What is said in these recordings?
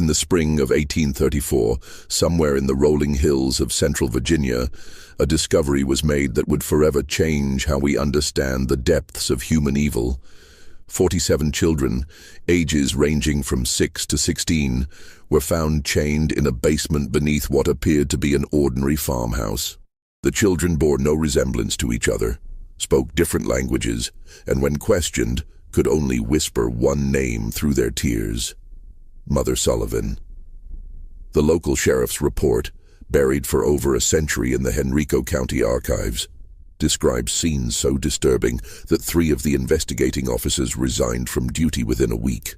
the spring of 1834, somewhere in the rolling hills of central Virginia, a discovery was made that would forever change how we understand the depths of human evil. 47 children, ages ranging from 6 to 16, were found chained in a basement beneath what appeared to be an ordinary farmhouse. The children bore no resemblance to each other, spoke different languages, and when questioned, could only whisper one name through their tears: Mother Sullivan. The local sheriff's report, buried for over a century in the Henrico County archives, describes scenes so disturbing that 3 of the investigating officers resigned from duty within a week.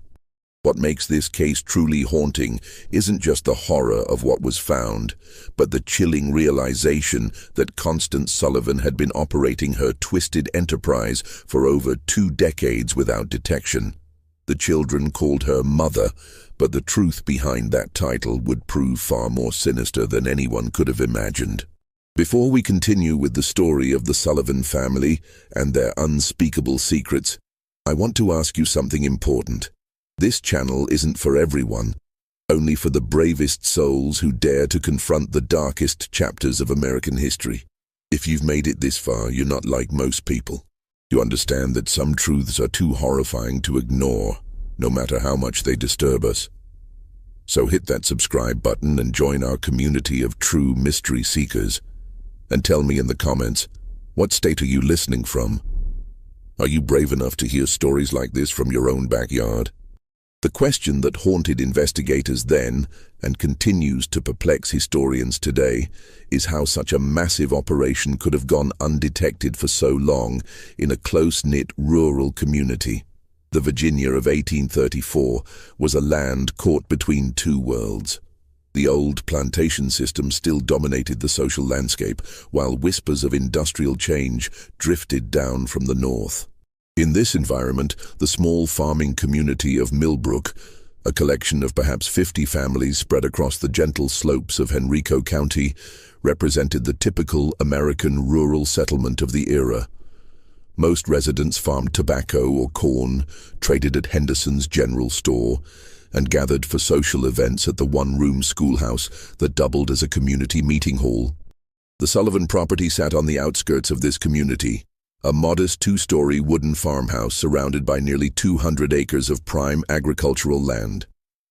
What makes this case truly haunting isn't just the horror of what was found, but the chilling realization that Constance Sullivan had been operating her twisted enterprise for over 2 decades without detection. The children called her Mother, but the truth behind that title would prove far more sinister than anyone could have imagined. Before we continue with the story of the Sullivan family and their unspeakable secrets, I want to ask you something important. This channel isn't for everyone, only for the bravest souls who dare to confront the darkest chapters of American history. If you've made it this far, you're not like most people. You understand that some truths are too horrifying to ignore, no matter how much they disturb us. So hit that subscribe button and join our community of true mystery seekers. And tell me in the comments, what state are you listening from? Are you brave enough to hear stories like this from your own backyard? The question that haunted investigators then, and continues to perplex historians today, is how such a massive operation could have gone undetected for so long in a close-knit rural community. The Virginia of 1834 was a land caught between 2 worlds. The old plantation system still dominated the social landscape, while whispers of industrial change drifted down from the north. In this environment, the small farming community of Millbrook, a collection of perhaps 50 families spread across the gentle slopes of Henrico County, represented the typical American rural settlement of the era. Most residents farmed tobacco or corn, traded at Henderson's general store, and gathered for social events at the one-room schoolhouse that doubled as a community meeting hall. The Sullivan property sat on the outskirts of this community, a modest 2-story wooden farmhouse surrounded by nearly 200 acres of prime agricultural land.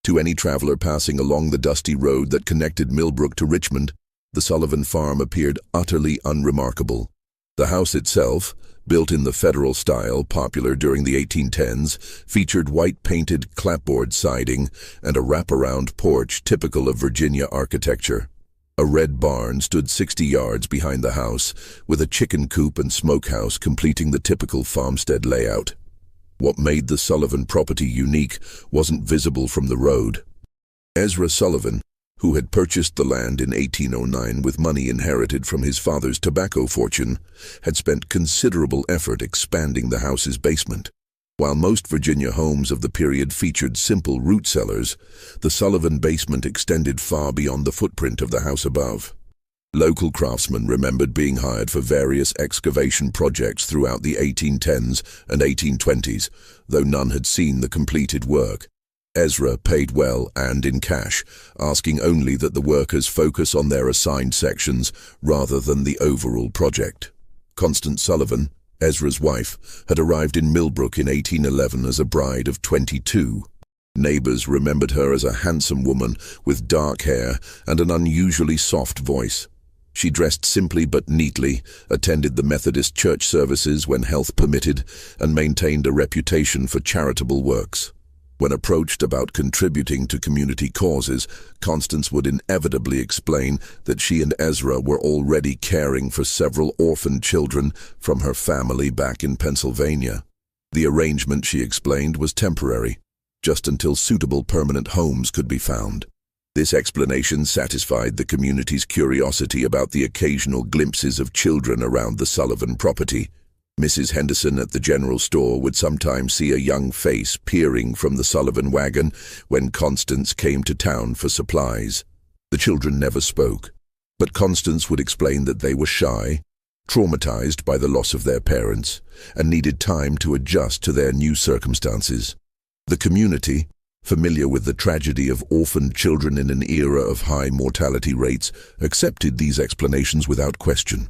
To any traveler passing along the dusty road that connected Millbrook to Richmond, the Sullivan farm appeared utterly unremarkable. The house itself, built in the Federal style popular during the 1810s, featured white-painted clapboard siding and a wraparound porch typical of Virginia architecture. A red barn stood 60 yards behind the house, with a chicken coop and smokehouse completing the typical farmstead layout. What made the Sullivan property unique wasn't visible from the road. Ezra Sullivan, who had purchased the land in 1809 with money inherited from his father's tobacco fortune, had spent considerable effort expanding the house's basement. While most Virginia homes of the period featured simple root cellars, the Sullivan basement extended far beyond the footprint of the house above. Local craftsmen remembered being hired for various excavation projects throughout the 1810s and 1820s, though none had seen the completed work. Ezra paid well and in cash, asking only that the workers focus on their assigned sections rather than the overall project. Constance Sullivan, Ezra's wife, had arrived in Millbrook in 1811 as a bride of 22. Neighbors remembered her as a handsome woman with dark hair and an unusually soft voice. She dressed simply but neatly, attended the Methodist church services when health permitted, and maintained a reputation for charitable works. When approached about contributing to community causes, Constance would inevitably explain that she and Ezra were already caring for several orphaned children from her family back in Pennsylvania. The arrangement, she explained, was temporary, just until suitable permanent homes could be found. This explanation satisfied the community's curiosity about the occasional glimpses of children around the Sullivan property. Mrs. Henderson at the general store would sometimes see a young face peering from the Sullivan wagon when Constance came to town for supplies. The children never spoke, but Constance would explain that they were shy, traumatized by the loss of their parents, and needed time to adjust to their new circumstances. The community, familiar with the tragedy of orphaned children in an era of high mortality rates, accepted these explanations without question.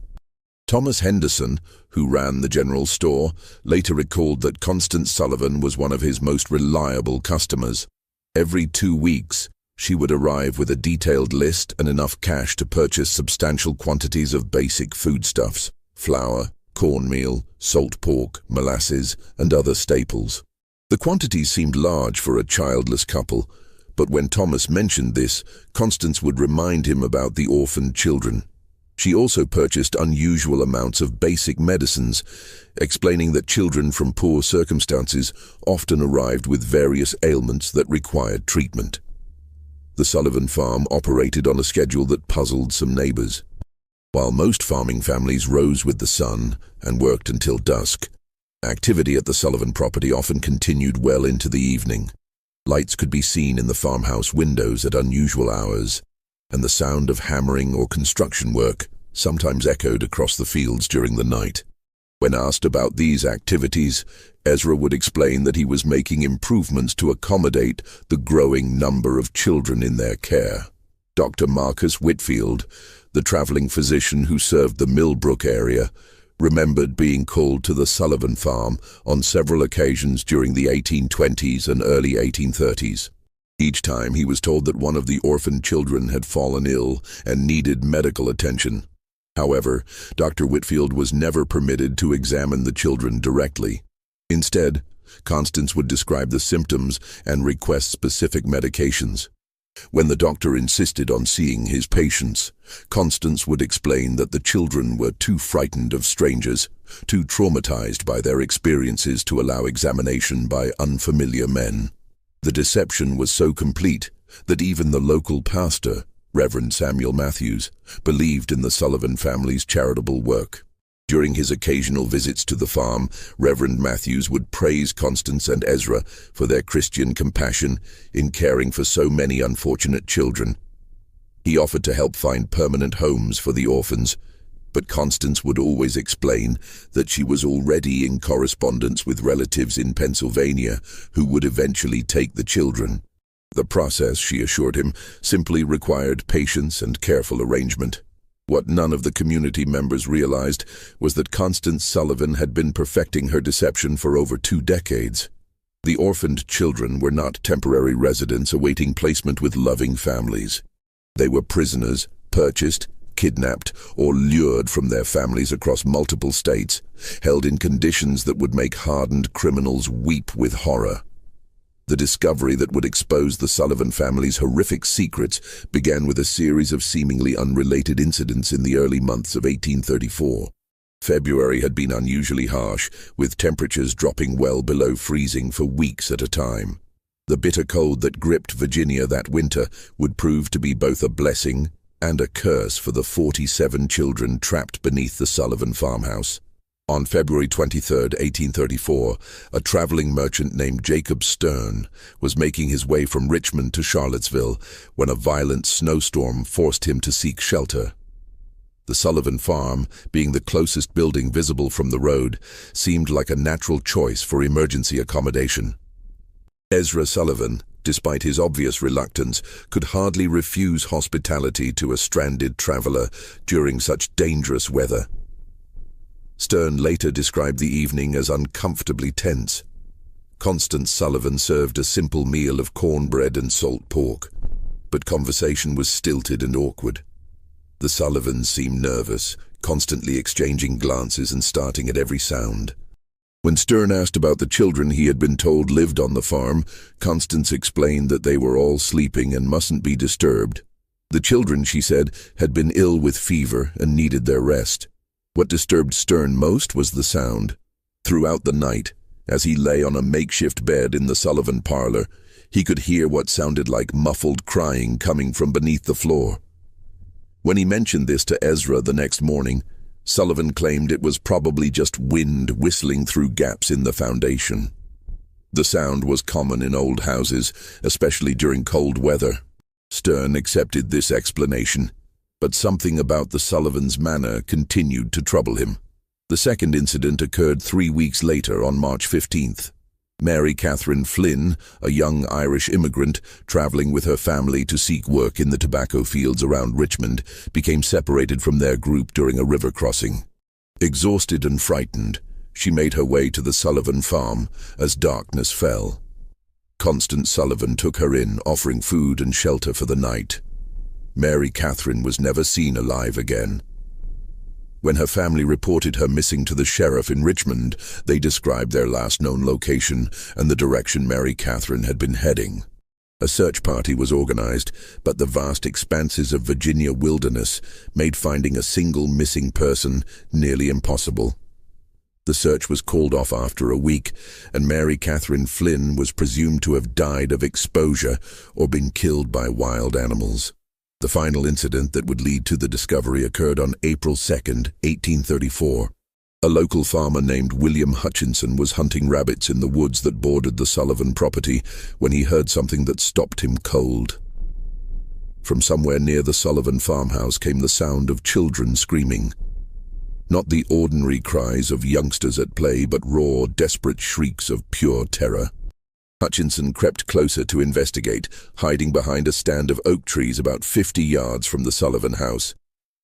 Thomas Henderson, who ran the general store, later recalled that Constance Sullivan was one of his most reliable customers. Every 2 weeks, she would arrive with a detailed list and enough cash to purchase substantial quantities of basic foodstuffs: flour, cornmeal, salt pork, molasses, and other staples. The quantities seemed large for a childless couple, but when Thomas mentioned this, Constance would remind him about the orphaned children. She also purchased unusual amounts of basic medicines, explaining that children from poor circumstances often arrived with various ailments that required treatment. The Sullivan farm operated on a schedule that puzzled some neighbors. While most farming families rose with the sun and worked until dusk, activity at the Sullivan property often continued well into the evening. Lights could be seen in the farmhouse windows at unusual hours, and the sound of hammering or construction work sometimes echoed across the fields during the night. When asked about these activities, Ezra would explain that he was making improvements to accommodate the growing number of children in their care. Dr. Marcus Whitfield, the traveling physician who served the Millbrook area, remembered being called to the Sullivan farm on several occasions during the 1820s and early 1830s. Each time he was told that one of the orphaned children had fallen ill and needed medical attention. However, Dr. Whitfield was never permitted to examine the children directly. Instead, Constance would describe the symptoms and request specific medications. When the doctor insisted on seeing his patients, Constance would explain that the children were too frightened of strangers, too traumatized by their experiences to allow examination by unfamiliar men. The deception was so complete that even the local pastor, Reverend Samuel Matthews, believed in the Sullivan family's charitable work. During his occasional visits to the farm, Reverend Matthews would praise Constance and Ezra for their Christian compassion in caring for so many unfortunate children. He offered to help find permanent homes for the orphans, but Constance would always explain that she was already in correspondence with relatives in Pennsylvania who would eventually take the children. The process, she assured him, simply required patience and careful arrangement. What none of the community members realized was that Constance Sullivan had been perfecting her deception for over 2 decades. The orphaned children were not temporary residents awaiting placement with loving families. They were prisoners, purchased, kidnapped, or lured from their families across multiple states, held in conditions that would make hardened criminals weep with horror. The discovery that would expose the Sullivan family's horrific secrets began with a series of seemingly unrelated incidents in the early months of 1834. February had been unusually harsh, with temperatures dropping well below freezing for weeks at a time. The bitter cold that gripped Virginia that winter would prove to be both a blessing and a curse for the 47 children trapped beneath the Sullivan farmhouse. On February 23, 1834, a traveling merchant named Jacob Stern was making his way from Richmond to Charlottesville when a violent snowstorm forced him to seek shelter. The Sullivan farm, being the closest building visible from the road, seemed like a natural choice for emergency accommodation. Ezra Sullivan, despite his obvious reluctance, could hardly refuse hospitality to a stranded traveler during such dangerous weather. Stern later described the evening as uncomfortably tense. Constance Sullivan served a simple meal of cornbread and salt pork, but conversation was stilted and awkward. The Sullivans seemed nervous, constantly exchanging glances and starting at every sound. When Stern asked about the children he had been told lived on the farm, Constance explained that they were all sleeping and mustn't be disturbed. The children, she said, had been ill with fever and needed their rest. What disturbed Stern most was the sound. Throughout the night, as he lay on a makeshift bed in the Sullivan parlor, he could hear what sounded like muffled crying coming from beneath the floor. When he mentioned this to Ezra the next morning, Sullivan claimed it was probably just wind whistling through gaps in the foundation. The sound was common in old houses, especially during cold weather. Stern accepted this explanation, but something about the Sullivans' manner continued to trouble him. The second incident occurred 3 weeks later on March 15th. Mary Catherine Flynn, a young Irish immigrant traveling with her family to seek work in the tobacco fields around Richmond, became separated from their group during a river crossing. Exhausted and frightened, she made her way to the Sullivan farm as darkness fell. Constance Sullivan took her in, offering food and shelter for the night. Mary Catherine was never seen alive again. When her family reported her missing to the sheriff in Richmond, they described their last known location and the direction Mary Catherine had been heading. A search party was organized, but the vast expanses of Virginia wilderness made finding a single missing person nearly impossible. The search was called off after a week, and Mary Catherine Flynn was presumed to have died of exposure or been killed by wild animals. The final incident that would lead to the discovery occurred on April 2, 1834. A local farmer named William Hutchinson was hunting rabbits in the woods that bordered the Sullivan property when he heard something that stopped him cold. From somewhere near the Sullivan farmhouse came the sound of children screaming. Not the ordinary cries of youngsters at play, but raw, desperate shrieks of pure terror. Hutchinson crept closer to investigate, hiding behind a stand of oak trees about 50 yards from the Sullivan house.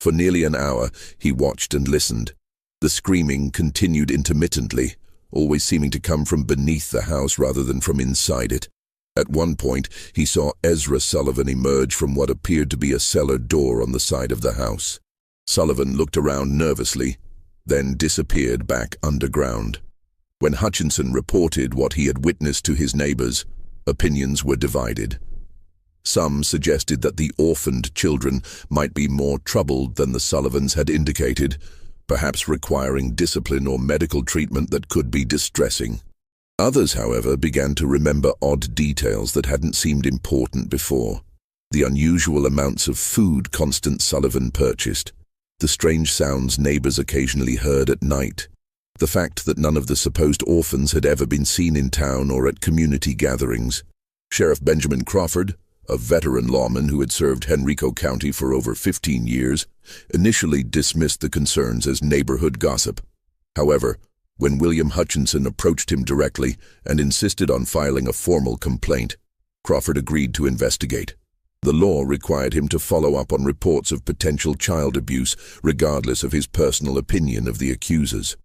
For nearly an hour, he watched and listened. The screaming continued intermittently, always seeming to come from beneath the house rather than from inside it. At one point, he saw Ezra Sullivan emerge from what appeared to be a cellar door on the side of the house. Sullivan looked around nervously, then disappeared back underground. When Hutchinson reported what he had witnessed to his neighbors, opinions were divided. Some suggested that the orphaned children might be more troubled than the Sullivans had indicated, perhaps requiring discipline or medical treatment that could be distressing. Others, however, began to remember odd details that hadn't seemed important before. The unusual amounts of food Constance Sullivan purchased, the strange sounds neighbors occasionally heard at night, the fact that none of the supposed orphans had ever been seen in town or at community gatherings. Sheriff Benjamin Crawford, a veteran lawman who had served Henrico County for over 15 years, initially dismissed the concerns as neighborhood gossip. However, when William Hutchinson approached him directly and insisted on filing a formal complaint, Crawford agreed to investigate. The law required him to follow up on reports of potential child abuse, regardless of his personal opinion of the accusers.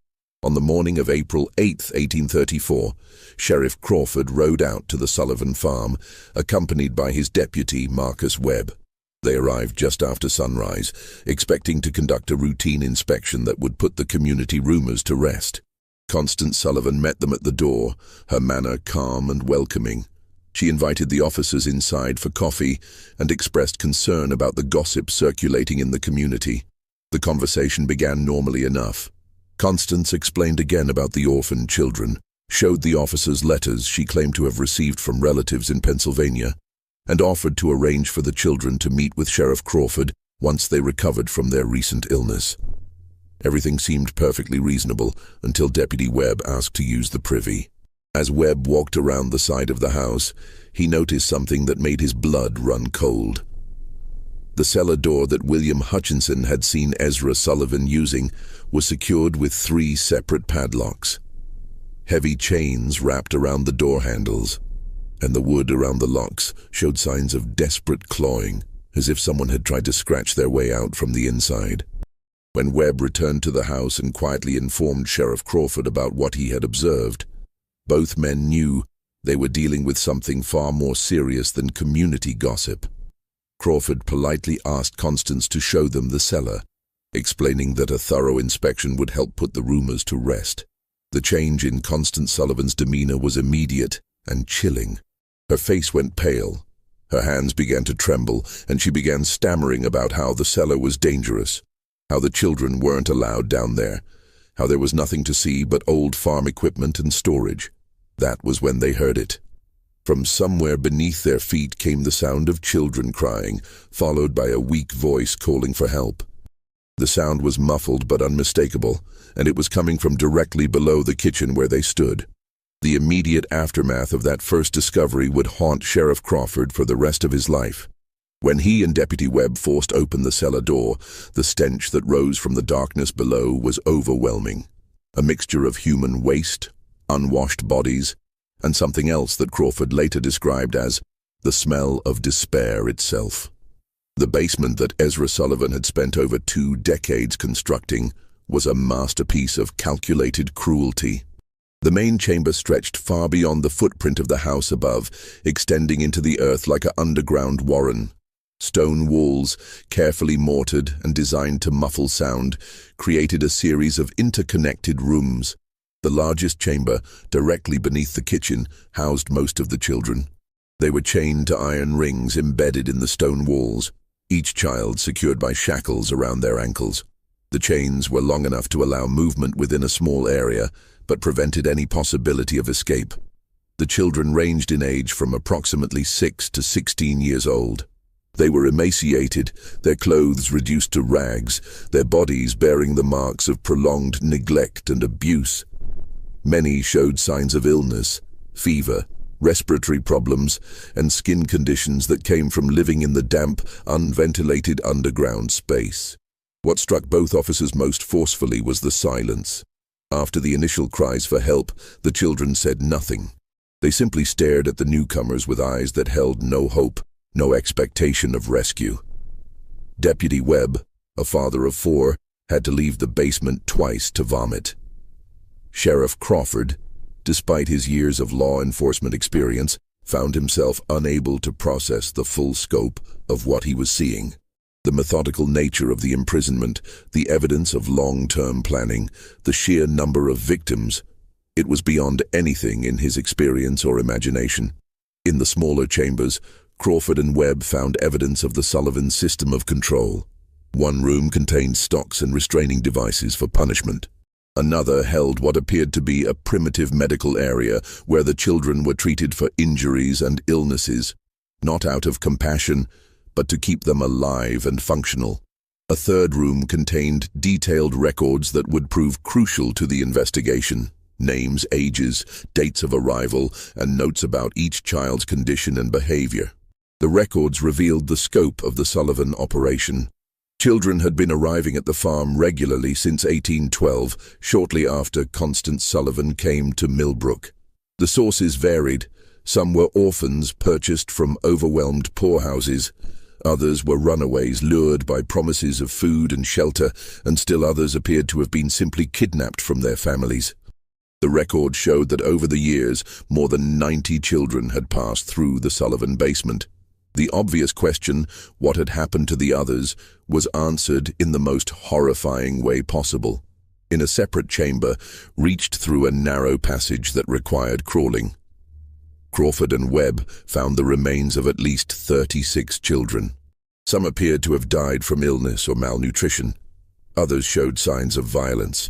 On the morning of April 8, 1834, Sheriff Crawford rode out to the Sullivan farm, accompanied by his deputy, Marcus Webb. They arrived just after sunrise, expecting to conduct a routine inspection that would put the community rumors to rest. Constance Sullivan met them at the door, her manner calm and welcoming. She invited the officers inside for coffee and expressed concern about the gossip circulating in the community. The conversation began normally enough. Constance explained again about the orphaned children, showed the officers letters she claimed to have received from relatives in Pennsylvania, and offered to arrange for the children to meet with Sheriff Crawford once they recovered from their recent illness. Everything seemed perfectly reasonable until Deputy Webb asked to use the privy. As Webb walked around the side of the house, he noticed something that made his blood run cold. The cellar door that William Hutchinson had seen Ezra Sullivan using was secured with 3 separate padlocks. Heavy chains wrapped around the door handles, and the wood around the locks showed signs of desperate clawing, as if someone had tried to scratch their way out from the inside. When Webb returned to the house and quietly informed Sheriff Crawford about what he had observed, both men knew they were dealing with something far more serious than community gossip. Crawford politely asked Constance to show them the cellar, explaining that a thorough inspection would help put the rumors to rest. The change in Constance Sullivan's demeanor was immediate and chilling. Her face went pale, her hands began to tremble, and she began stammering about how the cellar was dangerous, how the children weren't allowed down there, how there was nothing to see but old farm equipment and storage. That was when they heard it. From somewhere beneath their feet came the sound of children crying, followed by a weak voice calling for help. The sound was muffled but unmistakable, and it was coming from directly below the kitchen where they stood. The immediate aftermath of that first discovery would haunt Sheriff Crawford for the rest of his life. When he and Deputy Webb forced open the cellar door, the stench that rose from the darkness below was overwhelming. A mixture of human waste, unwashed bodies, and something else that Crawford later described as the smell of despair itself. The basement that Ezra Sullivan had spent over 2 decades constructing was a masterpiece of calculated cruelty. The main chamber stretched far beyond the footprint of the house above, extending into the earth like an underground warren. Stone walls, carefully mortared and designed to muffle sound, created a series of interconnected rooms. The largest chamber, directly beneath the kitchen, housed most of the children. They were chained to iron rings embedded in the stone walls, each child secured by shackles around their ankles. The chains were long enough to allow movement within a small area, but prevented any possibility of escape. The children ranged in age from approximately 6 to 16 years old. They were emaciated, their clothes reduced to rags, their bodies bearing the marks of prolonged neglect and abuse. Many showed signs of illness, fever, respiratory problems, and skin conditions that came from living in the damp, unventilated underground space. What struck both officers most forcefully was the silence. After the initial cries for help, the children said nothing. They simply stared at the newcomers with eyes that held no hope, no expectation of rescue. Deputy Webb, a father of 4, had to leave the basement twice to vomit. Sheriff Crawford, despite his years of law enforcement experience, found himself unable to process the full scope of what he was seeing. The methodical nature of the imprisonment, the evidence of long-term planning, the sheer number of victims, it was beyond anything in his experience or imagination. In the smaller chambers, Crawford and Webb found evidence of the Sullivan system of control. One room contained stocks and restraining devices for punishment. Another held what appeared to be a primitive medical area where the children were treated for injuries and illnesses, not out of compassion, but to keep them alive and functional. A third room contained detailed records that would prove crucial to the investigation. Names, ages, dates of arrival, and notes about each child's condition and behavior. The records revealed the scope of the Sullivan operation. Children had been arriving at the farm regularly since 1812, shortly after Constance Sullivan came to Millbrook. The sources varied. Some were orphans purchased from overwhelmed poorhouses. Others were runaways lured by promises of food and shelter, and still others appeared to have been simply kidnapped from their families. The record showed that over the years, more than 90 children had passed through the Sullivan basement. The obvious question, what had happened to the others, was answered in the most horrifying way possible. In a separate chamber, reached through a narrow passage that required crawling. Crawford and Webb found the remains of at least 36 children. Some appeared to have died from illness or malnutrition. Others showed signs of violence.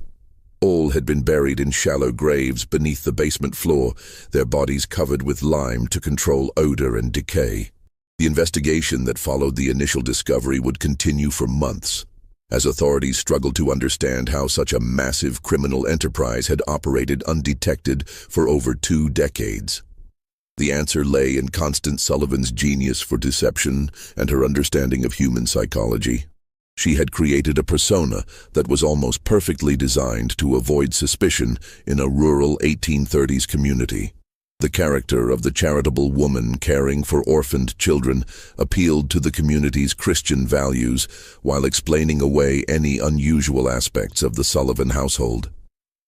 All had been buried in shallow graves beneath the basement floor, their bodies covered with lime to control odor and decay. The investigation that followed the initial discovery would continue for months, as authorities struggled to understand how such a massive criminal enterprise had operated undetected for over 2 decades. The answer lay in Constance Sullivan's genius for deception and her understanding of human psychology. She had created a persona that was almost perfectly designed to avoid suspicion in a rural 1830s community. The character of the charitable woman caring for orphaned children appealed to the community's Christian values while explaining away any unusual aspects of the Sullivan household.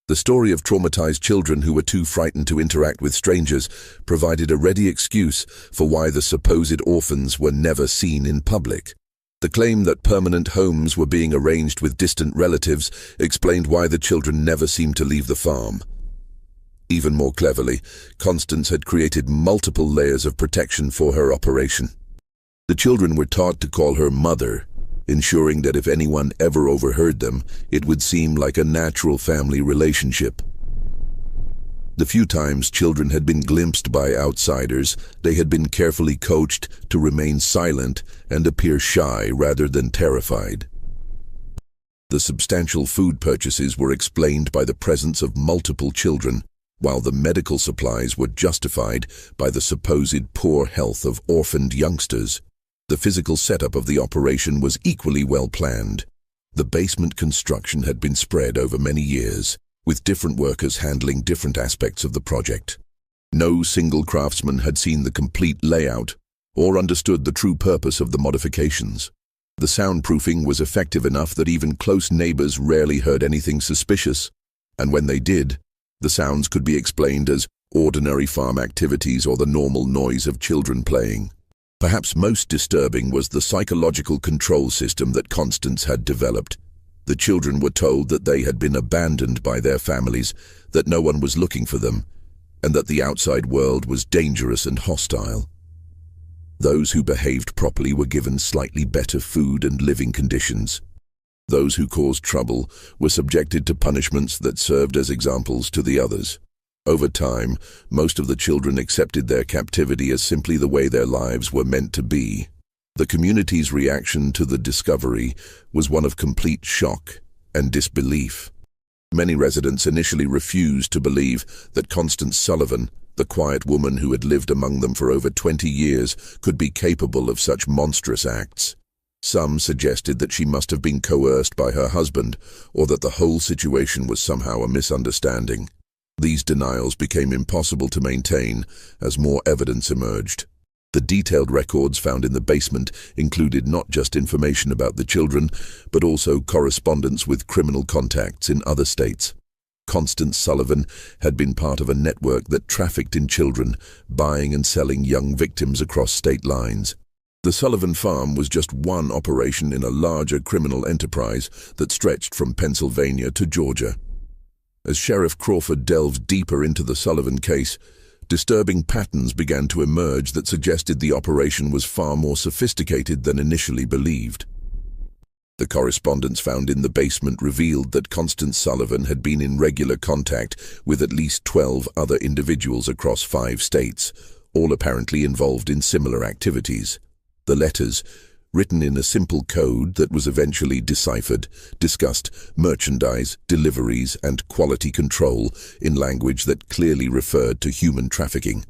The story of traumatized children who were too frightened to interact with strangers provided a ready excuse for why the supposed orphans were never seen in public. The claim that permanent homes were being arranged with distant relatives explained why the children never seemed to leave the farm. Even more cleverly, Constance had created multiple layers of protection for her operation. The children were taught to call her mother, ensuring that if anyone ever overheard them, it would seem like a natural family relationship. The few times children had been glimpsed by outsiders, they had been carefully coached to remain silent and appear shy rather than terrified. The substantial food purchases were explained by the presence of multiple children, while the medical supplies were justified by the supposed poor health of orphaned youngsters. The physical setup of the operation was equally well planned. The basement construction had been spread over many years, with different workers handling different aspects of the project. No single craftsman had seen the complete layout or understood the true purpose of the modifications. The soundproofing was effective enough that even close neighbors rarely heard anything suspicious, and when they did, the sounds could be explained as ordinary farm activities or the normal noise of children playing. Perhaps most disturbing was the psychological control system that Constance had developed. The children were told that they had been abandoned by their families, that no one was looking for them, and that the outside world was dangerous and hostile. Those who behaved properly were given slightly better food and living conditions. Those who caused trouble were subjected to punishments that served as examples to the others. Over time, most of the children accepted their captivity as simply the way their lives were meant to be. The community's reaction to the discovery was one of complete shock and disbelief. Many residents initially refused to believe that Constance Sullivan, the quiet woman who had lived among them for over 20 years, could be capable of such monstrous acts. Some suggested that she must have been coerced by her husband, or that the whole situation was somehow a misunderstanding. These denials became impossible to maintain as more evidence emerged. The detailed records found in the basement included not just information about the children, but also correspondence with criminal contacts in other states. Constance Sullivan had been part of a network that trafficked in children, buying and selling young victims across state lines. The Sullivan farm was just one operation in a larger criminal enterprise that stretched from Pennsylvania to Georgia. As Sheriff Crawford delved deeper into the Sullivan case, disturbing patterns began to emerge that suggested the operation was far more sophisticated than initially believed. The correspondence found in the basement revealed that Constance Sullivan had been in regular contact with at least 12 other individuals across 5 states, all apparently involved in similar activities. The letters, written in a simple code that was eventually deciphered, discussed merchandise, deliveries, and quality control in language that clearly referred to human trafficking.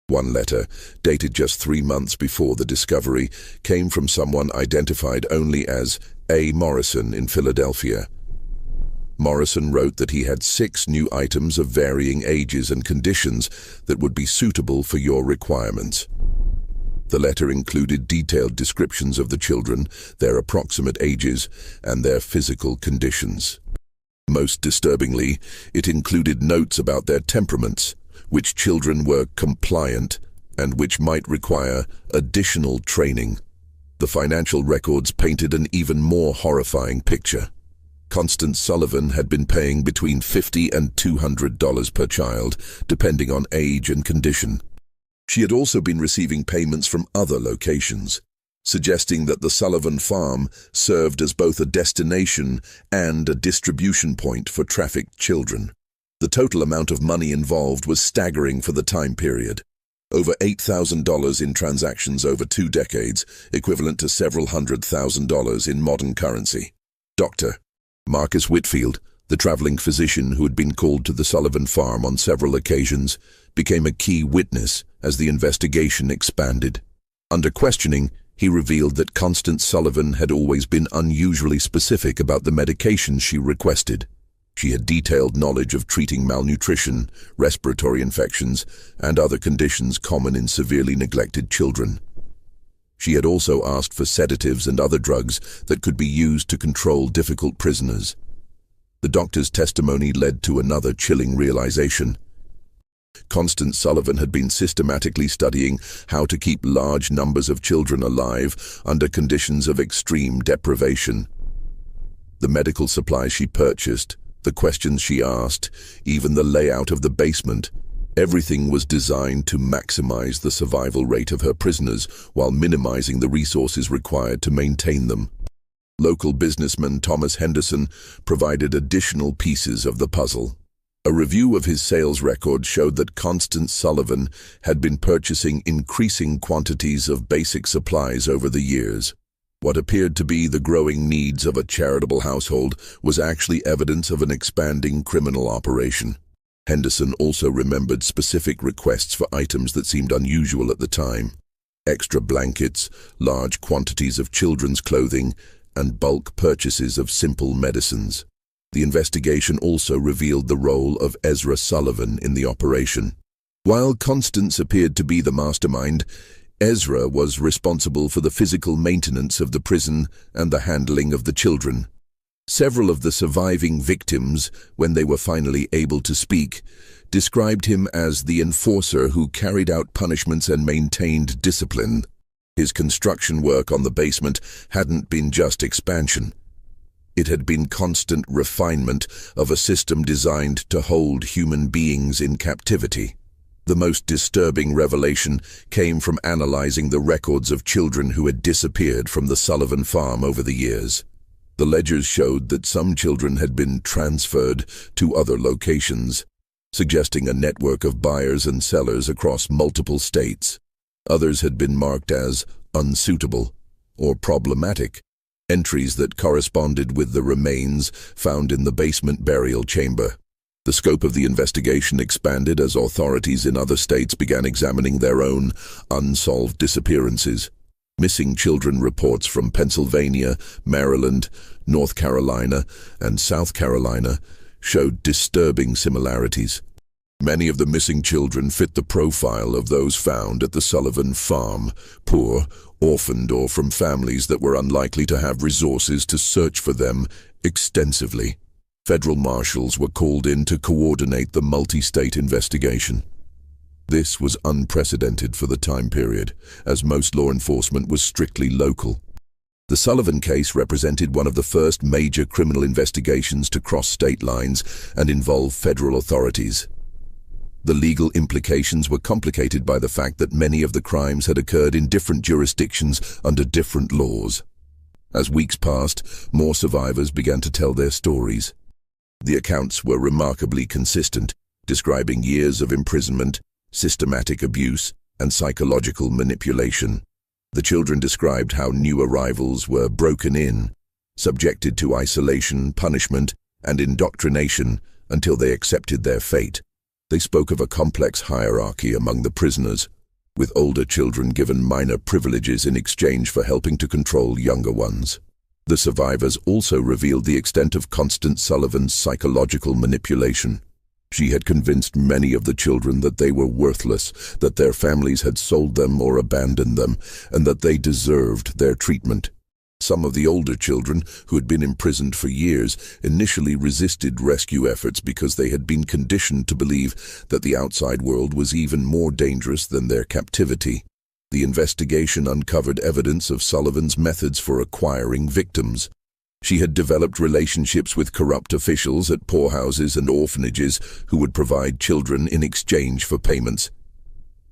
One letter, dated just 3 months before the discovery, came from someone identified only as A. Morrison in Philadelphia. Morrison wrote that he had 6 new items of varying ages and conditions that would be suitable for your requirements. The letter included detailed descriptions of the children, their approximate ages, and their physical conditions. Most disturbingly, it included notes about their temperaments, which children were compliant and which might require additional training. The financial records painted an even more horrifying picture. Constance Sullivan had been paying between $50 and $200 per child, depending on age and condition. She had also been receiving payments from other locations, suggesting that the Sullivan farm served as both a destination and a distribution point for trafficked children. The total amount of money involved was staggering for the time period. Over $8,000 in transactions over 2 decades, equivalent to several $100,000 in modern currency. Dr. Marcus Whitfield, the traveling physician who had been called to the Sullivan farm on several occasions, became a key witness as the investigation expanded. Under questioning, he revealed that Constance Sullivan had always been unusually specific about the medications she requested. She had detailed knowledge of treating malnutrition, respiratory infections, and other conditions common in severely neglected children. She had also asked for sedatives and other drugs that could be used to control difficult prisoners. The doctor's testimony led to another chilling realization. Constance Sullivan had been systematically studying how to keep large numbers of children alive under conditions of extreme deprivation. The medical supplies she purchased, the questions she asked, even the layout of the basement, everything was designed to maximize the survival rate of her prisoners while minimizing the resources required to maintain them. Local businessman Thomas Henderson provided additional pieces of the puzzle. A review of his sales record showed that Constance Sullivan had been purchasing increasing quantities of basic supplies over the years. What appeared to be the growing needs of a charitable household was actually evidence of an expanding criminal operation. Henderson also remembered specific requests for items that seemed unusual at the time: extra blankets, large quantities of children's clothing, and bulk purchases of simple medicines. The investigation also revealed the role of Ezra Sullivan in the operation. While Constance appeared to be the mastermind, Ezra was responsible for the physical maintenance of the prison and the handling of the children. Several of the surviving victims, when they were finally able to speak, described him as the enforcer who carried out punishments and maintained discipline. His construction work on the basement hadn't been just expansion. It had been constant refinement of a system designed to hold human beings in captivity. The most disturbing revelation came from analyzing the records of children who had disappeared from the Sullivan farm over the years. The ledgers showed that some children had been transferred to other locations, suggesting a network of buyers and sellers across multiple states. Others had been marked as unsuitable or problematic, entries that corresponded with the remains found in the basement burial chamber. The scope of the investigation expanded as authorities in other states began examining their own unsolved disappearances. Missing children reports from Pennsylvania, Maryland, North Carolina, and South Carolina showed disturbing similarities. Many of the missing children fit the profile of those found at the Sullivan farm: poor, orphaned, or from families that were unlikely to have resources to search for them extensively. Federal marshals were called in to coordinate the multi-state investigation. This was unprecedented for the time period, as most law enforcement was strictly local. The Sullivan case represented one of the first major criminal investigations to cross state lines and involve federal authorities. The legal implications were complicated by the fact that many of the crimes had occurred in different jurisdictions under different laws. As weeks passed, more survivors began to tell their stories. The accounts were remarkably consistent, describing years of imprisonment, systematic abuse, and psychological manipulation. The children described how new arrivals were broken in, subjected to isolation, punishment, and indoctrination until they accepted their fate. They spoke of a complex hierarchy among the prisoners, with older children given minor privileges in exchange for helping to control younger ones. The survivors also revealed the extent of Constance Sullivan's psychological manipulation. She had convinced many of the children that they were worthless, that their families had sold them or abandoned them, and that they deserved their treatment. Some of the older children, who had been imprisoned for years, initially resisted rescue efforts because they had been conditioned to believe that the outside world was even more dangerous than their captivity. The investigation uncovered evidence of Sullivan's methods for acquiring victims. She had developed relationships with corrupt officials at poorhouses and orphanages who would provide children in exchange for payments.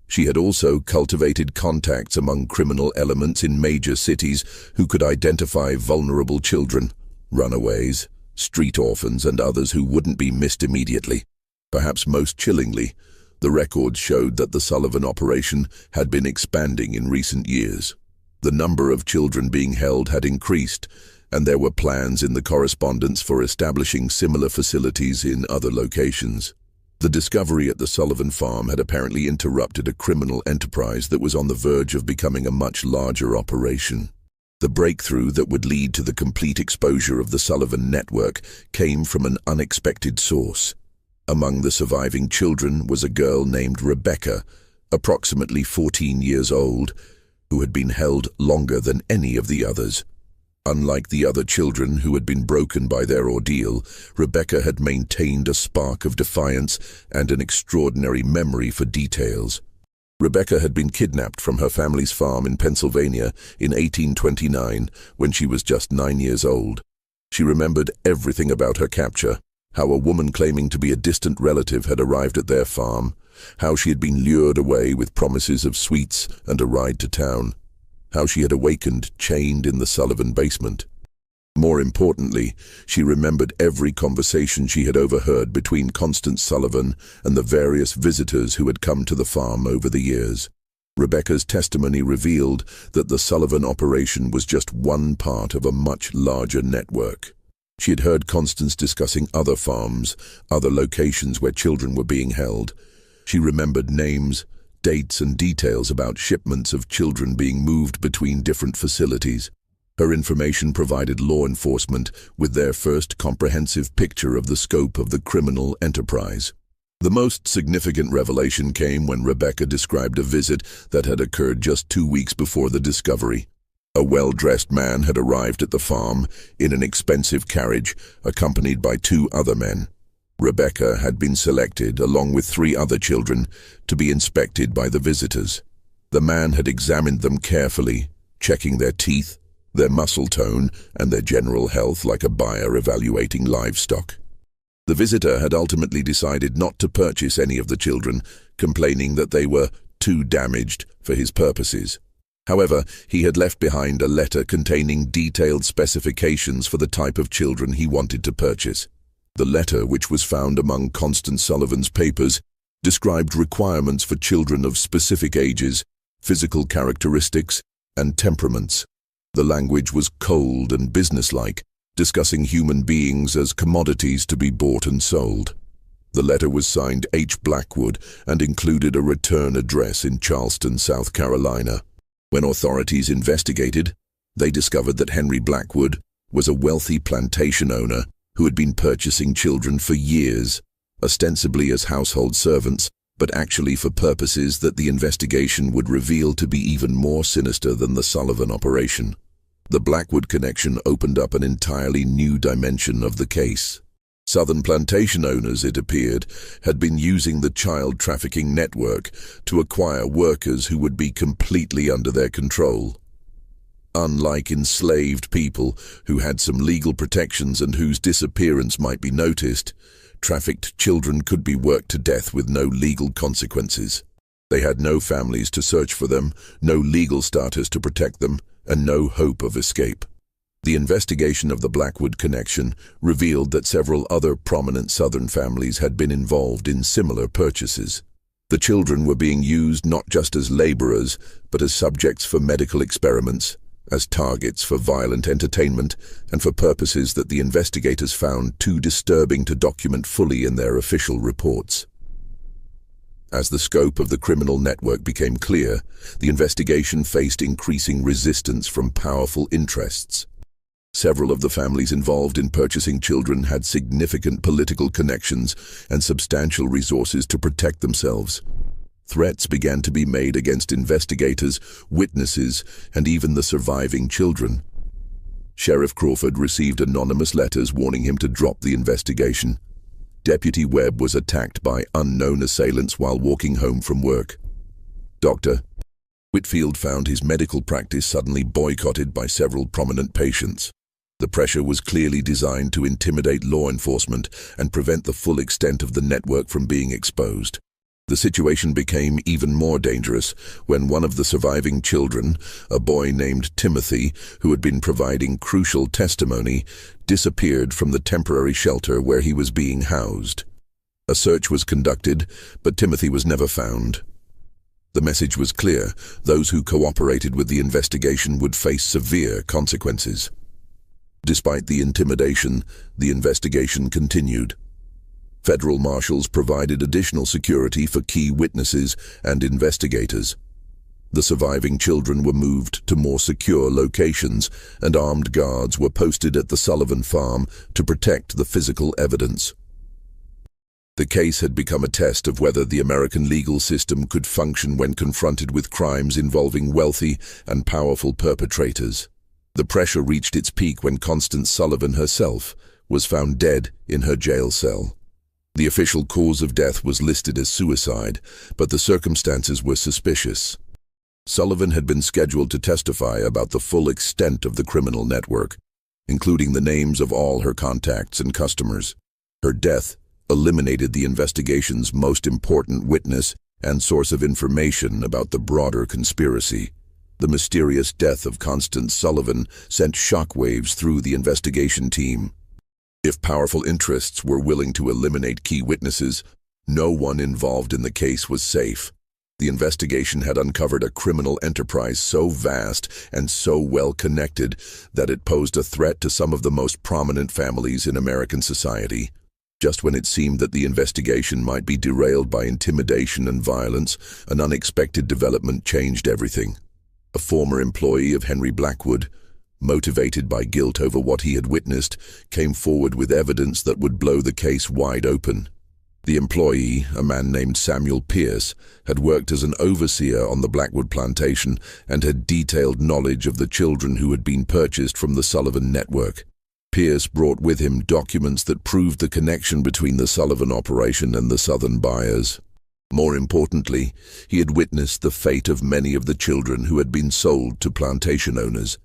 She had also cultivated contacts among criminal elements in major cities who could identify vulnerable children, runaways, street orphans, and others who wouldn't be missed immediately. Perhaps most chillingly, the records showed that the Sullivan operation had been expanding in recent years. The number of children being held had increased, and there were plans in the correspondence for establishing similar facilities in other locations. The discovery at the Sullivan farm had apparently interrupted a criminal enterprise that was on the verge of becoming a much larger operation. The breakthrough that would lead to the complete exposure of the Sullivan network came from an unexpected source. Among the surviving children was a girl named Rebecca, approximately 14 years old, who had been held longer than any of the others. Unlike the other children who had been broken by their ordeal, Rebecca had maintained a spark of defiance and an extraordinary memory for details. Rebecca had been kidnapped from her family's farm in Pennsylvania in 1829 when she was just 9 years old. She remembered everything about her capture: how a woman claiming to be a distant relative had arrived at their farm, how she had been lured away with promises of sweets and a ride to town, how she had awakened chained in the Sullivan basement. More importantly, she remembered every conversation she had overheard between Constance Sullivan and the various visitors who had come to the farm over the years. Rebecca's testimony revealed that the Sullivan operation was just one part of a much larger network. She had heard Constance discussing other farms, other locations where children were being held. She remembered names, dates, and details about shipments of children being moved between different facilities. Her information provided law enforcement with their first comprehensive picture of the scope of the criminal enterprise. The most significant revelation came when Rebecca described a visit that had occurred just 2 weeks before the discovery. A well-dressed man had arrived at the farm in an expensive carriage, accompanied by 2 other men. Rebecca had been selected, along with 3 other children, to be inspected by the visitors. The man had examined them carefully, checking their teeth, their muscle tone, and their general health like a buyer evaluating livestock. The visitor had ultimately decided not to purchase any of the children, complaining that they were too damaged for his purposes. However, he had left behind a letter containing detailed specifications for the type of children he wanted to purchase. The letter, which was found among Constance Sullivan's papers, described requirements for children of specific ages, physical characteristics, and temperaments. The language was cold and businesslike, discussing human beings as commodities to be bought and sold. The letter was signed H. Blackwood and included a return address in Charleston, South Carolina. When authorities investigated, they discovered that Henry Blackwood was a wealthy plantation owner who had been purchasing children for years, ostensibly as household servants, but actually for purposes that the investigation would reveal to be even more sinister than the Sullivan operation. The Blackwood connection opened up an entirely new dimension of the case. Southern plantation owners, it appeared, had been using the child trafficking network to acquire workers who would be completely under their control. Unlike enslaved people who had some legal protections and whose disappearance might be noticed, trafficked children could be worked to death with no legal consequences. They had no families to search for them, no legal status to protect them, and no hope of escape. The investigation of the Blackwood connection revealed that several other prominent Southern families had been involved in similar purchases. The children were being used not just as laborers, but as subjects for medical experiments, as targets for violent entertainment, and for purposes that the investigators found too disturbing to document fully in their official reports. As the scope of the criminal network became clear, the investigation faced increasing resistance from powerful interests. Several of the families involved in purchasing children had significant political connections and substantial resources to protect themselves. Threats began to be made against investigators, witnesses, and even the surviving children. Sheriff Crawford received anonymous letters warning him to drop the investigation. Deputy Webb was attacked by unknown assailants while walking home from work. Dr. Whitfield found his medical practice suddenly boycotted by several prominent patients. The pressure was clearly designed to intimidate law enforcement and prevent the full extent of the network from being exposed. The situation became even more dangerous when one of the surviving children, a boy named Timothy, who had been providing crucial testimony, disappeared from the temporary shelter where he was being housed. A search was conducted, but Timothy was never found. The message was clear: those who cooperated with the investigation would face severe consequences. Despite the intimidation, the investigation continued. Federal marshals provided additional security for key witnesses and investigators. The surviving children were moved to more secure locations, and armed guards were posted at the Sullivan farm to protect the physical evidence. The case had become a test of whether the American legal system could function when confronted with crimes involving wealthy and powerful perpetrators. The pressure reached its peak when Constance Sullivan herself was found dead in her jail cell. The official cause of death was listed as suicide, but the circumstances were suspicious. Sullivan had been scheduled to testify about the full extent of the criminal network, including the names of all her contacts and customers. Her death eliminated the investigation's most important witness and source of information about the broader conspiracy. The mysterious death of Constance Sullivan sent shockwaves through the investigation team. If powerful interests were willing to eliminate key witnesses, no one involved in the case was safe. The investigation had uncovered a criminal enterprise so vast and so well connected that it posed a threat to some of the most prominent families in American society. Just when it seemed that the investigation might be derailed by intimidation and violence, an unexpected development changed everything. A former employee of Henry Blackwood, motivated by guilt over what he had witnessed, came forward with evidence that would blow the case wide open. The employee, a man named Samuel Pierce, had worked as an overseer on the Blackwood plantation and had detailed knowledge of the children who had been purchased from the Sullivan network. Pierce brought with him documents that proved the connection between the Sullivan operation and the Southern buyers. More importantly, he had witnessed the fate of many of the children who had been sold to plantation owners.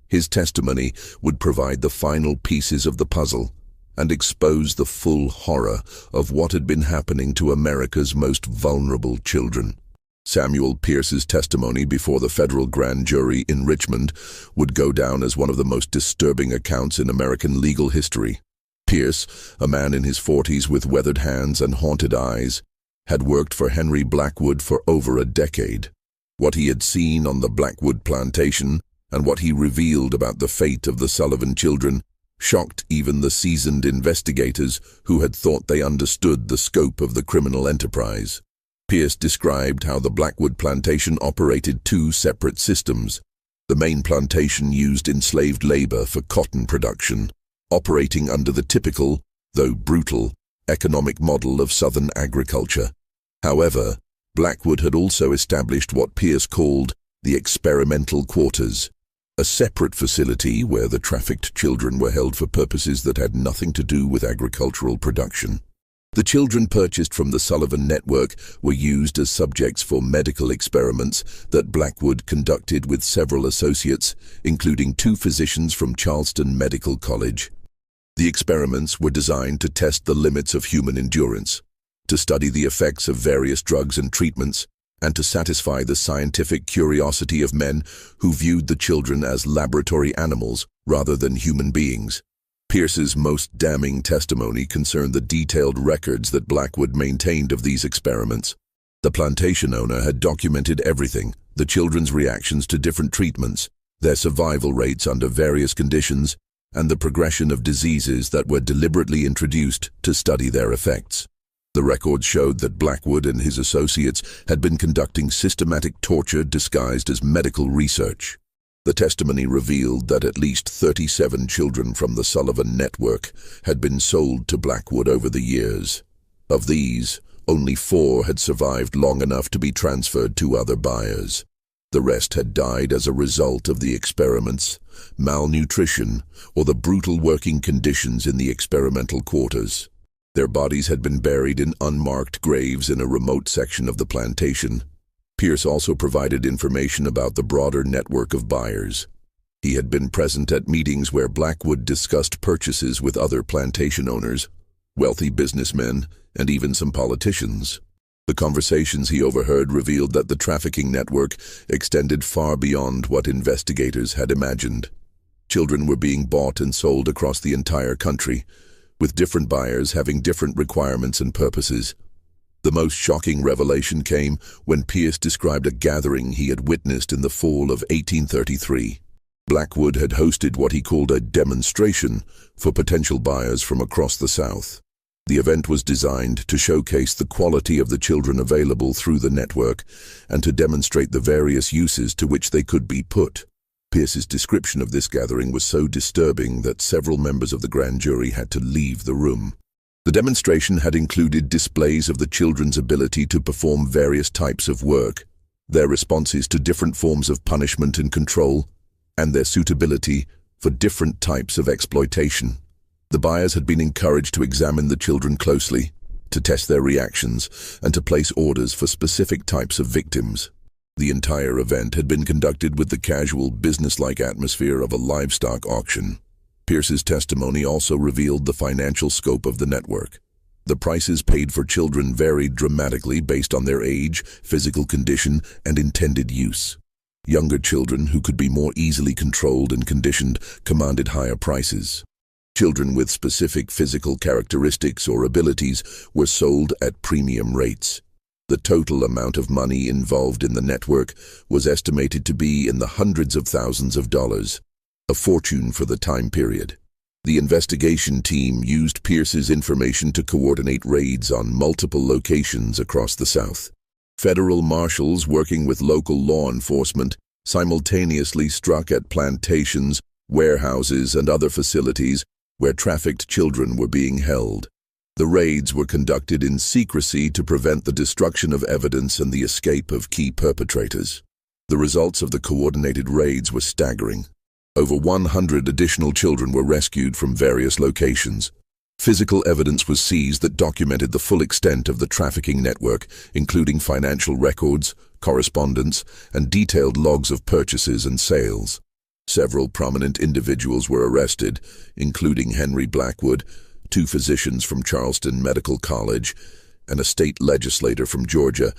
His testimony would provide the final pieces of the puzzle and expose the full horror of what had been happening to America's most vulnerable children. Samuel Pierce's testimony before the federal grand jury in Richmond would go down as one of the most disturbing accounts in American legal history. Pierce, a man in his 40s with weathered hands and haunted eyes, had worked for Henry Blackwood for over a decade. What he had seen on the Blackwood plantation and what he revealed about the fate of the Sullivan children shocked even the seasoned investigators who had thought they understood the scope of the criminal enterprise. Pierce described how the Blackwood plantation operated two separate systems. The main plantation used enslaved labor for cotton production, operating under the typical, though brutal, economic model of Southern agriculture. However, Blackwood had also established what Pierce called the experimental quarters, a separate facility where the trafficked children were held for purposes that had nothing to do with agricultural production. The children purchased from the Sullivan network were used as subjects for medical experiments that Blackwood conducted with several associates, including 2 physicians from Charleston Medical College. The experiments were designed to test the limits of human endurance, to study the effects of various drugs and treatments, and to satisfy the scientific curiosity of men who viewed the children as laboratory animals rather than human beings. Pierce's most damning testimony concerned the detailed records that Blackwood maintained of these experiments. The plantation owner had documented everything: the children's reactions to different treatments, their survival rates under various conditions, and the progression of diseases that were deliberately introduced to study their effects. The records showed that Blackwood and his associates had been conducting systematic torture disguised as medical research. The testimony revealed that at least 37 children from the Sullivan network had been sold to Blackwood over the years. Of these, only 4 had survived long enough to be transferred to other buyers. The rest had died as a result of the experiments, malnutrition, or the brutal working conditions in the experimental quarters. Their bodies had been buried in unmarked graves in a remote section of the plantation. Pierce also provided information about the broader network of buyers. He had been present at meetings where Blackwood discussed purchases with other plantation owners, wealthy businessmen, and even some politicians. The conversations he overheard revealed that the trafficking network extended far beyond what investigators had imagined. Children were being bought and sold across the entire country, with different buyers having different requirements and purposes. The most shocking revelation came when Pierce described a gathering he had witnessed in the fall of 1833. Blackwood had hosted what he called a demonstration for potential buyers from across the South. The event was designed to showcase the quality of the children available through the network and to demonstrate the various uses to which they could be put. Pierce's description of this gathering was so disturbing that several members of the grand jury had to leave the room. The demonstration had included displays of the children's ability to perform various types of work, their responses to different forms of punishment and control, and their suitability for different types of exploitation. The buyers had been encouraged to examine the children closely, to test their reactions, and to place orders for specific types of victims. The entire event had been conducted with the casual, businesslike atmosphere of a livestock auction. Pierce's testimony also revealed the financial scope of the network. The prices paid for children varied dramatically based on their age, physical condition, and intended use. Younger children, who could be more easily controlled and conditioned, commanded higher prices. Children with specific physical characteristics or abilities were sold at premium rates. The total amount of money involved in the network was estimated to be in the hundreds of thousands of dollars, a fortune for the time period. The investigation team used Pierce's information to coordinate raids on multiple locations across the South. Federal marshals working with local law enforcement simultaneously struck at plantations, warehouses, and other facilities where trafficked children were being held. The raids were conducted in secrecy to prevent the destruction of evidence and the escape of key perpetrators. The results of the coordinated raids were staggering. Over 100 additional children were rescued from various locations. Physical evidence was seized that documented the full extent of the trafficking network, including financial records, correspondence, and detailed logs of purchases and sales. Several prominent individuals were arrested, including Henry Blackwood, 2 physicians from Charleston Medical College, and a state legislator from Georgia,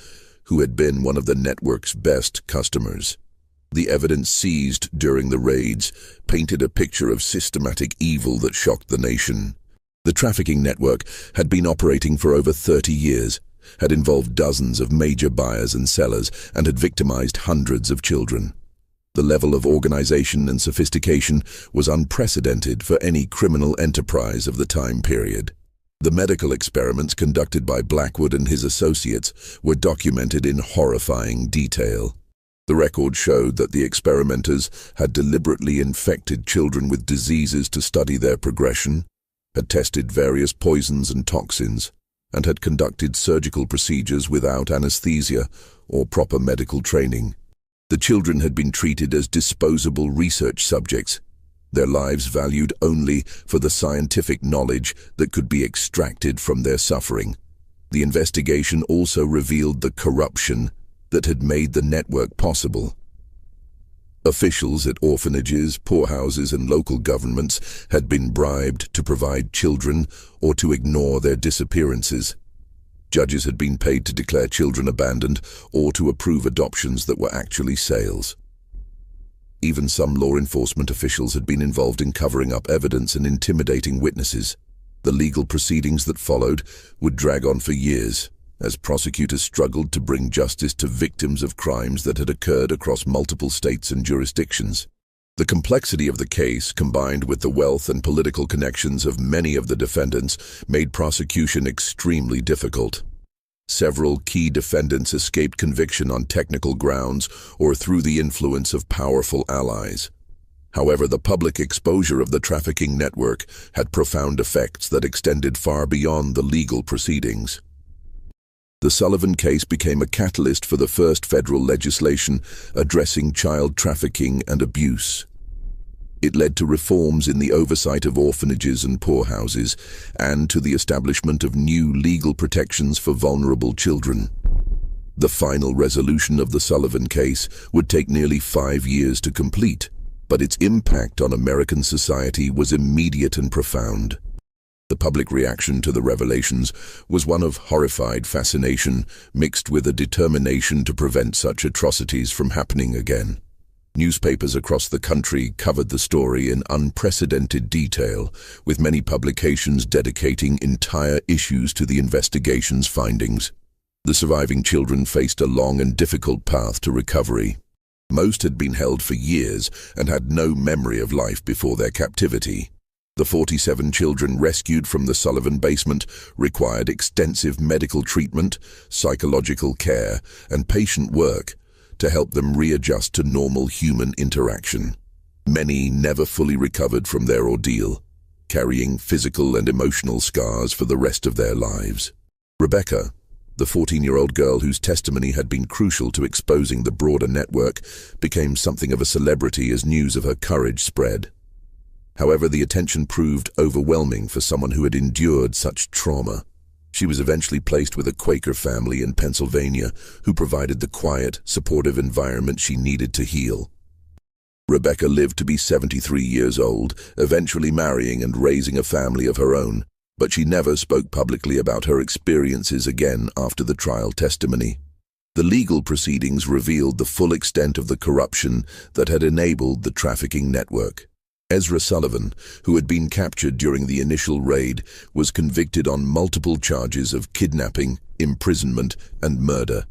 who had been one of the network's best customers. The evidence seized during the raids painted a picture of systematic evil that shocked the nation. The trafficking network had been operating for over 30 years, had involved dozens of major buyers and sellers, and had victimized hundreds of children. The level of organization and sophistication was unprecedented for any criminal enterprise of the time period. The medical experiments conducted by Blackwood and his associates were documented in horrifying detail. The record showed that the experimenters had deliberately infected children with diseases to study their progression, had tested various poisons and toxins, and had conducted surgical procedures without anesthesia or proper medical training. The children had been treated as disposable research subjects, their lives valued only for the scientific knowledge that could be extracted from their suffering. The investigation also revealed the corruption that had made the network possible. Officials at orphanages, poorhouses, and local governments had been bribed to provide children or to ignore their disappearances. Judges had been paid to declare children abandoned or to approve adoptions that were actually sales. Even some law enforcement officials had been involved in covering up evidence and intimidating witnesses. The legal proceedings that followed would drag on for years, as prosecutors struggled to bring justice to victims of crimes that had occurred across multiple states and jurisdictions. The complexity of the case, combined with the wealth and political connections of many of the defendants, made prosecution extremely difficult. Several key defendants escaped conviction on technical grounds or through the influence of powerful allies. However, the public exposure of the trafficking network had profound effects that extended far beyond the legal proceedings. The Sullivan case became a catalyst for the first federal legislation addressing child trafficking and abuse. It led to reforms in the oversight of orphanages and poorhouses, and to the establishment of new legal protections for vulnerable children. The final resolution of the Sullivan case would take nearly 5 years to complete, but its impact on American society was immediate and profound. The public reaction to the revelations was one of horrified fascination mixed with a determination to prevent such atrocities from happening again. Newspapers across the country covered the story in unprecedented detail, with many publications dedicating entire issues to the investigation's findings. The surviving children faced a long and difficult path to recovery. Most had been held for years and had no memory of life before their captivity. The 47 children rescued from the Sullivan basement required extensive medical treatment, psychological care, and patient work to help them readjust to normal human interaction. Many never fully recovered from their ordeal, carrying physical and emotional scars for the rest of their lives. Rebecca, the 14-year-old girl whose testimony had been crucial to exposing the broader network, became something of a celebrity as news of her courage spread. However, the attention proved overwhelming for someone who had endured such trauma. She was eventually placed with a Quaker family in Pennsylvania who provided the quiet, supportive environment she needed to heal. Rebecca lived to be 73 years old, eventually marrying and raising a family of her own, but she never spoke publicly about her experiences again after the trial testimony. The legal proceedings revealed the full extent of the corruption that had enabled the trafficking network. Ezra Sullivan, who had been captured during the initial raid, was convicted on multiple charges of kidnapping, imprisonment, and murder.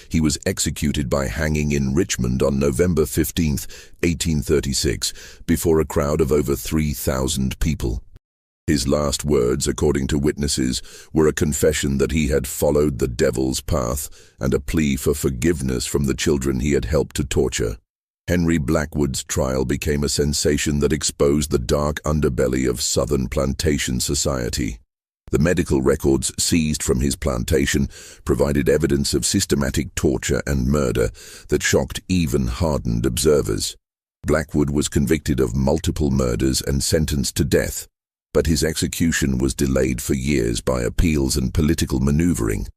He was executed by hanging in Richmond on November 15, 1836, before a crowd of over 3,000 people. His last words, according to witnesses, were a confession that he had followed the devil's path and a plea for forgiveness from the children he had helped to torture. Henry Blackwood's trial became a sensation that exposed the dark underbelly of Southern plantation society. The medical records seized from his plantation provided evidence of systematic torture and murder that shocked even hardened observers. Blackwood was convicted of multiple murders and sentenced to death, but his execution was delayed for years by appeals and political maneuvering.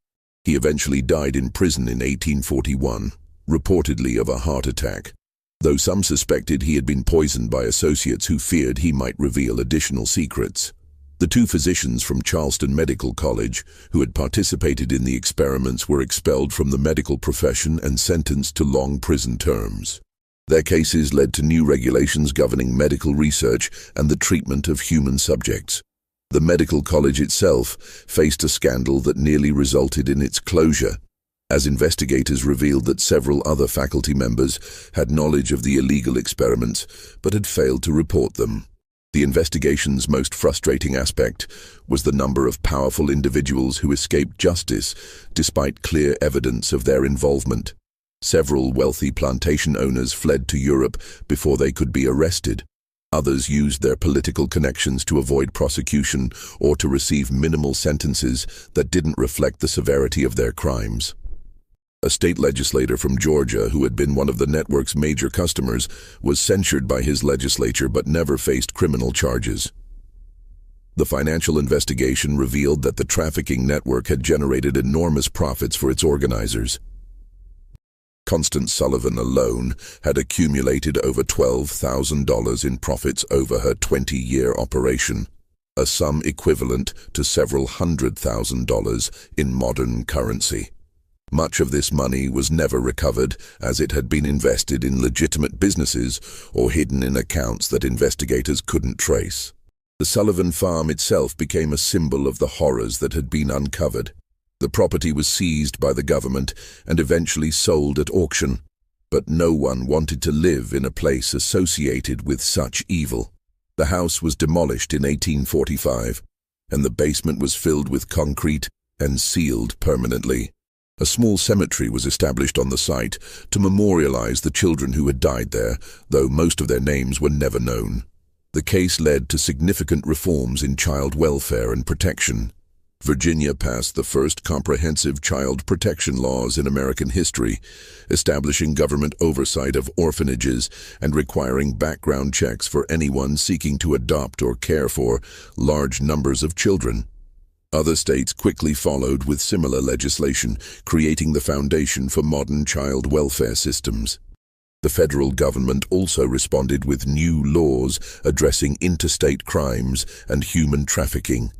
He eventually died in prison in 1841, reportedly of a heart attack, though some suspected he had been poisoned by associates who feared he might reveal additional secrets. The two physicians from Charleston Medical College who had participated in the experiments were expelled from the medical profession and sentenced to long prison terms. Their cases led to new regulations governing medical research and the treatment of human subjects. The medical college itself faced a scandal that nearly resulted in its closure, as investigators revealed that several other faculty members had knowledge of the illegal experiments but had failed to report them. The investigation's most frustrating aspect was the number of powerful individuals who escaped justice despite clear evidence of their involvement. Several wealthy plantation owners fled to Europe before they could be arrested. Others used their political connections to avoid prosecution or to receive minimal sentences that didn't reflect the severity of their crimes. A state legislator from Georgia who had been one of the network's major customers was censured by his legislature but never faced criminal charges. The financial investigation revealed that the trafficking network had generated enormous profits for its organizers. Constance Sullivan alone had accumulated over $12,000 in profits over her 20-year operation, a sum equivalent to several $100,000 in modern currency. Much of this money was never recovered, as it had been invested in legitimate businesses or hidden in accounts that investigators couldn't trace. The Sullivan farm itself became a symbol of the horrors that had been uncovered. The property was seized by the government and eventually sold at auction, but no one wanted to live in a place associated with such evil. The house was demolished in 1845, and the basement was filled with concrete and sealed permanently. A small cemetery was established on the site to memorialize the children who had died there, though most of their names were never known. The case led to significant reforms in child welfare and protection. Virginia passed the first comprehensive child protection laws in American history, establishing government oversight of orphanages and requiring background checks for anyone seeking to adopt or care for large numbers of children. Other states quickly followed with similar legislation, creating the foundation for modern child welfare systems. The federal government also responded with new laws addressing interstate crimes and human trafficking.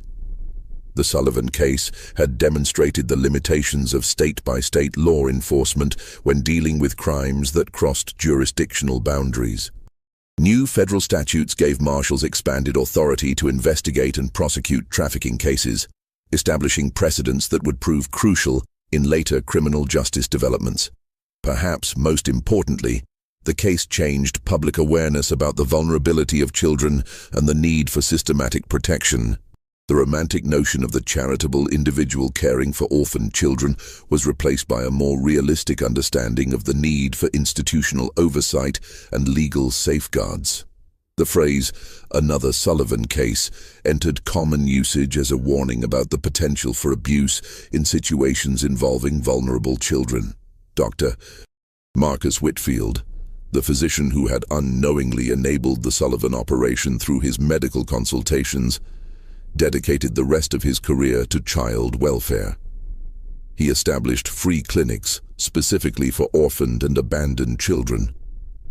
The Sullivan case had demonstrated the limitations of state-by-state law enforcement when dealing with crimes that crossed jurisdictional boundaries. New federal statutes gave marshals expanded authority to investigate and prosecute trafficking cases, establishing precedents that would prove crucial in later criminal justice developments. Perhaps most importantly, the case changed public awareness about the vulnerability of children and the need for systematic protection. The romantic notion of the charitable individual caring for orphaned children was replaced by a more realistic understanding of the need for institutional oversight and legal safeguards. The phrase, "another Sullivan case," entered common usage as a warning about the potential for abuse in situations involving vulnerable children. Dr. Marcus Whitfield, the physician who had unknowingly enabled the Sullivan operation through his medical consultations, dedicated the rest of his career to child welfare. He established free clinics specifically for orphaned and abandoned children,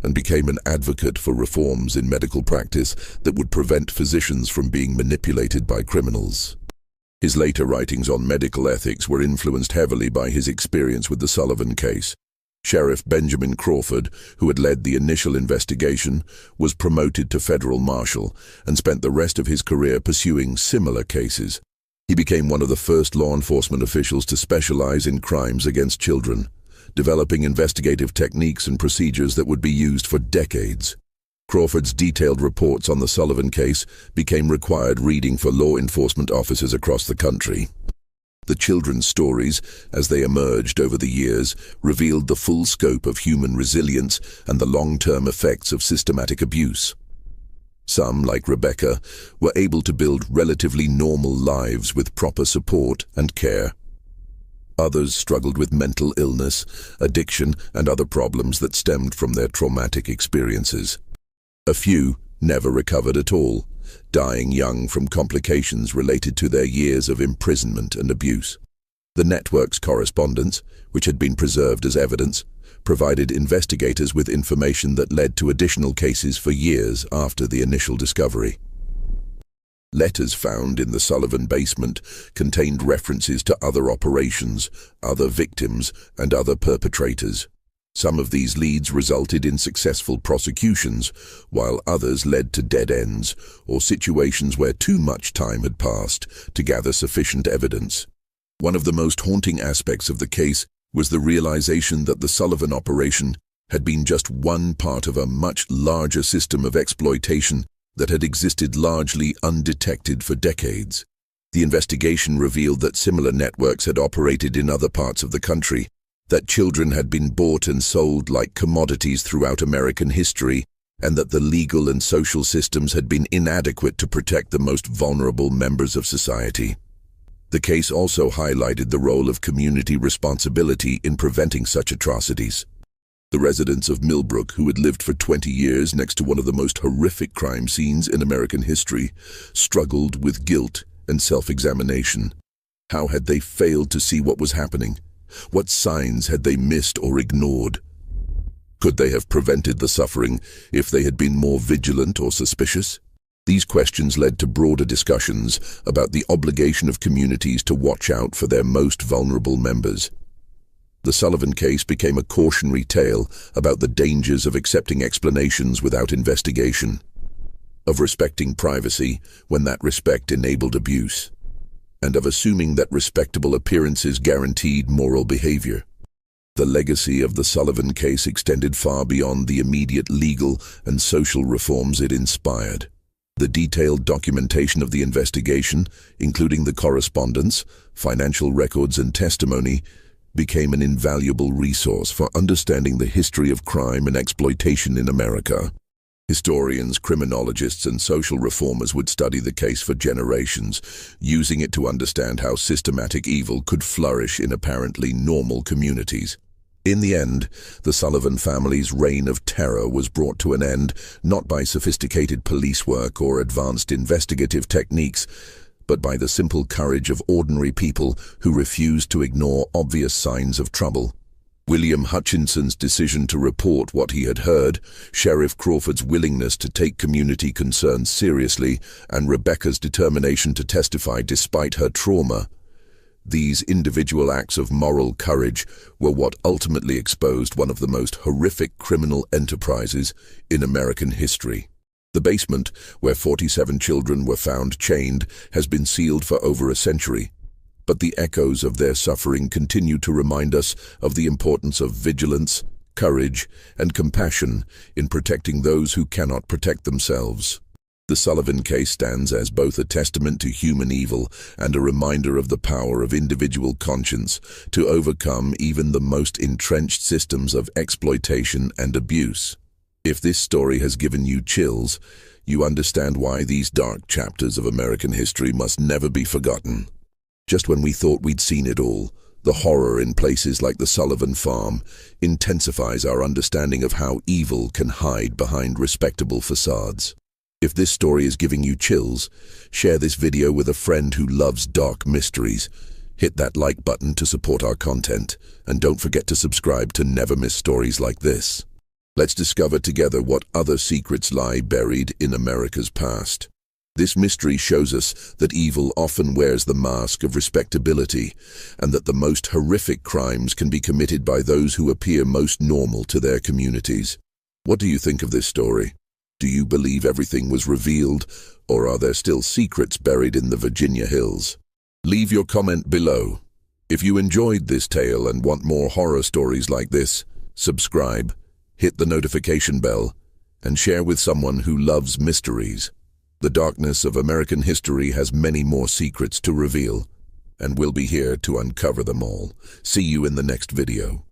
and became an advocate for reforms in medical practice that would prevent physicians from being manipulated by criminals. His later writings on medical ethics were influenced heavily by his experience with the Sullivan case. Sheriff Benjamin Crawford, who had led the initial investigation, was promoted to federal marshal and spent the rest of his career pursuing similar cases. He became one of the first law enforcement officials to specialize in crimes against children, developing investigative techniques and procedures that would be used for decades. Crawford's detailed reports on the Sullivan case became required reading for law enforcement officers across the country. The children's stories, as they emerged over the years, revealed the full scope of human resilience and the long-term effects of systematic abuse. Some, like Rebecca, were able to build relatively normal lives with proper support and care. Others struggled with mental illness, addiction, and other problems that stemmed from their traumatic experiences. A few never recovered at all, dying young from complications related to their years of imprisonment and abuse. The network's correspondence, which had been preserved as evidence, provided investigators with information that led to additional cases for years after the initial discovery. Letters found in the Sullivan basement contained references to other operations, other victims, and other perpetrators. Some of these leads resulted in successful prosecutions, while others led to dead ends or situations where too much time had passed to gather sufficient evidence. One of the most haunting aspects of the case was the realization that the Sullivan operation had been just one part of a much larger system of exploitation that had existed largely undetected for decades. The investigation revealed that similar networks had operated in other parts of the country, that children had been bought and sold like commodities throughout American history, and that the legal and social systems had been inadequate to protect the most vulnerable members of society. The case also highlighted the role of community responsibility in preventing such atrocities. The residents of Millbrook, who had lived for 20 years next to one of the most horrific crime scenes in American history, struggled with guilt and self-examination. How had they failed to see what was happening? What signs had they missed or ignored? Could they have prevented the suffering if they had been more vigilant or suspicious? These questions led to broader discussions about the obligation of communities to watch out for their most vulnerable members. The Sullivan case became a cautionary tale about the dangers of accepting explanations without investigation, of respecting privacy when that respect enabled abuse, and of assuming that respectable appearances guaranteed moral behavior. The legacy of the Sullivan case extended far beyond the immediate legal and social reforms it inspired. The detailed documentation of the investigation, including the correspondence, financial records, and testimony, became an invaluable resource for understanding the history of crime and exploitation in America. Historians, criminologists, and social reformers would study the case for generations, using it to understand how systematic evil could flourish in apparently normal communities. In the end, the Sullivan family's reign of terror was brought to an end not by sophisticated police work or advanced investigative techniques, but by the simple courage of ordinary people who refused to ignore obvious signs of trouble. William Hutchinson's decision to report what he had heard, Sheriff Crawford's willingness to take community concerns seriously, and Rebecca's determination to testify despite her trauma. These individual acts of moral courage were what ultimately exposed one of the most horrific criminal enterprises in American history. The basement, where 47 children were found chained, has been sealed for over a century, but the echoes of their suffering continue to remind us of the importance of vigilance, courage, and compassion in protecting those who cannot protect themselves. The Sullivan case stands as both a testament to human evil and a reminder of the power of individual conscience to overcome even the most entrenched systems of exploitation and abuse. If this story has given you chills, you understand why these dark chapters of American history must never be forgotten. Just when we thought we'd seen it all, the horror in places like the Sullivan farm intensifies our understanding of how evil can hide behind respectable facades. If this story is giving you chills, share this video with a friend who loves dark mysteries. Hit that like button to support our content, and don't forget to subscribe to never miss stories like this. Let's discover together what other secrets lie buried in America's past. This mystery shows us that evil often wears the mask of respectability, and that the most horrific crimes can be committed by those who appear most normal to their communities. What do you think of this story? Do you believe everything was revealed, or are there still secrets buried in the Virginia hills? Leave your comment below. If you enjoyed this tale and want more horror stories like this, subscribe, hit the notification bell, and share with someone who loves mysteries. The darkness of American history has many more secrets to reveal, and we'll be here to uncover them all. See you in the next video.